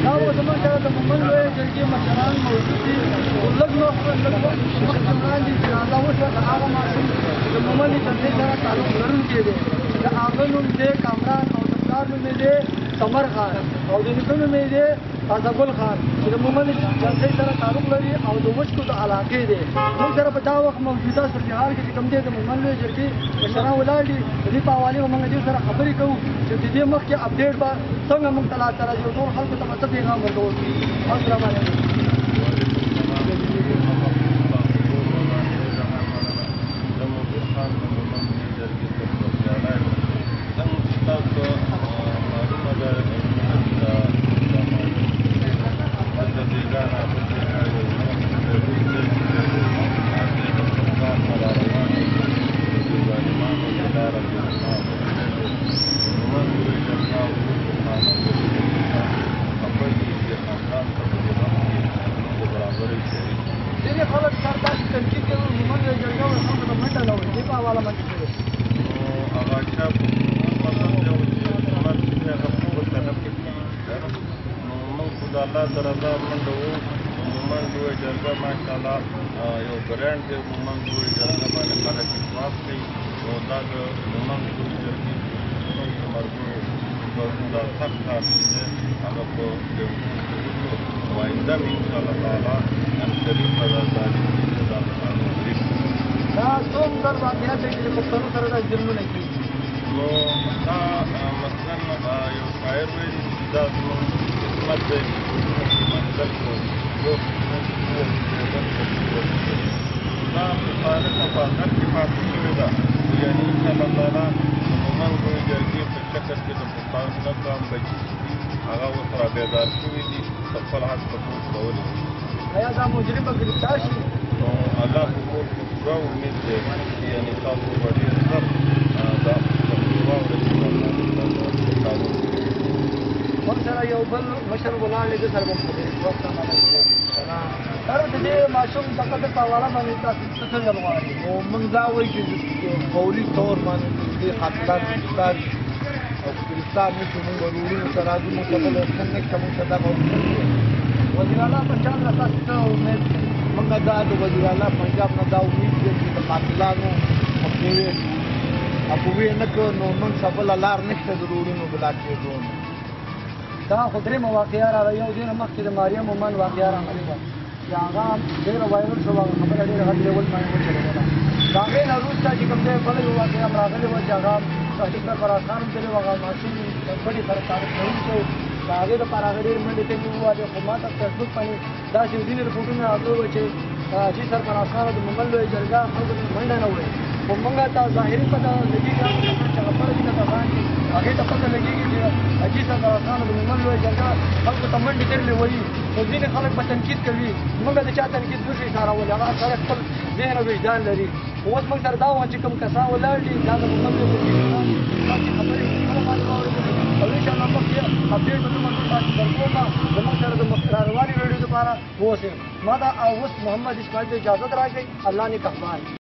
دا و زموږ سره د مومند لویې جرګې مشران موجود دي لږ مخکې وړاندې جنازه وشوه د هغه ماشوم د مومند جرګې سره تعلق لرونکی دی د هغه نوم دی کامران او د پلار نوم یې دی سمر خان او د نیکه نوم یې دی تازهګل خان چې د مومند جرګې سره تعلق لري او د وچکو د علاقې دی موږ سره په دا وخت موجوده صورتحال کې چې کوم دی د مومند لویې جرګې مشران ولاړ دي د دې په حوالې به موږ دې سره خبرې کوو چې د دې مخکې اپډیټ به څنګه موږ ته لاسته راځي او ټول خلکو ته به څه پیغام ورکول السلام علیکم الله سره دا منډه وو مومند لویه جرګه ماشاءالله یو برانډ دی مومند لویه جرګه باندې خلک وسواس کوي نو دا د مومند لویې جرګې مرګونو دا سخت کار چې دی هغه په یو او آینده مې انشاءالله تعالی قریب به دا جاري کېږي دا قانون جاري دا څوم در واقعیت دی چې پښتنو سره دا ظلمونه کېږي نو دا مثلا یو شاعر ویلي چې دا زموږ قسمت دی منزل کو دا په خالق حفاظت کې پاتې شوې ده یعنې انشاءالله تعالی د مومند لویې جرګې په شکل کې د پښتانه نه کم بچي هغه اوس را بیدار شوي دي د خپل حق تپوس کولی ایا دا مجرم به ګرفتار شي نو الله په کور کې پوره امید دی چې یعنې تاسو به ډېر ژر دا واورئ چې قانون موږ سره یو بل مشر ولاړ دی سره به خبرې کوو سره د دې ماشوم دغه په حواله باندې تاسو څه څنګه غواړئ نو موږ دا وایو چې فوري طور باندې دې خاطرات ګرفتار او ګرفتار نه شو موږ وروڼو سره راځو موږ ته بله څه نه شته موږ ته دغه وزیر اعلی پنجاب نه تاسو څه امید موږ دا د وزیر اعلی پنجاب نه دا امید دی چې د قاتلانو مخنیوی اپوی نه کړو نو موږ څه بله لار نشته د وروڼو بلا کېدو دا خو درېیمه واقعه راغله یو ډېره مخکې د ماریم مومند واقعه راغلې وه چې هغه ډېره وایرل شوه هغه خبره ډېره غټ لیول باندې وچلېدله د هغې نه وروسته چې کوم دی بله یو واقعه هم راغلې وه چې هغه ډاکټر فراز خان هم تللی و هغه ماشوم بډې سره تعلق لرونکی د هغې دپاره هغه ډېرې منډې تللې ووالې خو ما ته فیسبوک باندې داسې ځینې رپورټونه راغلي وو چې حاجي سرفراز خان د مومند لویې جرګه خلکو ته منډه نه وایي خو موږ ته ظاهري پته لګېږي چې هغه فرض نه کسان دي هغې ته پته لګېږي چې حاجي سرفراز خان د مومند لویې جرګه خلکو ته منډې ترلې وایي خو ځینې خلک به تنقید کوي موږ د چا تنقید نشو اشارولې هغه سړی خپل ذهن او وجدان لري اوس موږ سره دا وایي چې کوم کسان ولاړ دي دا د مومند لویې جرګې تاسې خبرې او انشاءالله مخکې اپډیټ به زموږ تاسو درکوم زموږ سره د روانې ویډیو دپاره اوسئ ما دا اوس محمد اسماعیل ته اجازت راکړئ الله نگهبان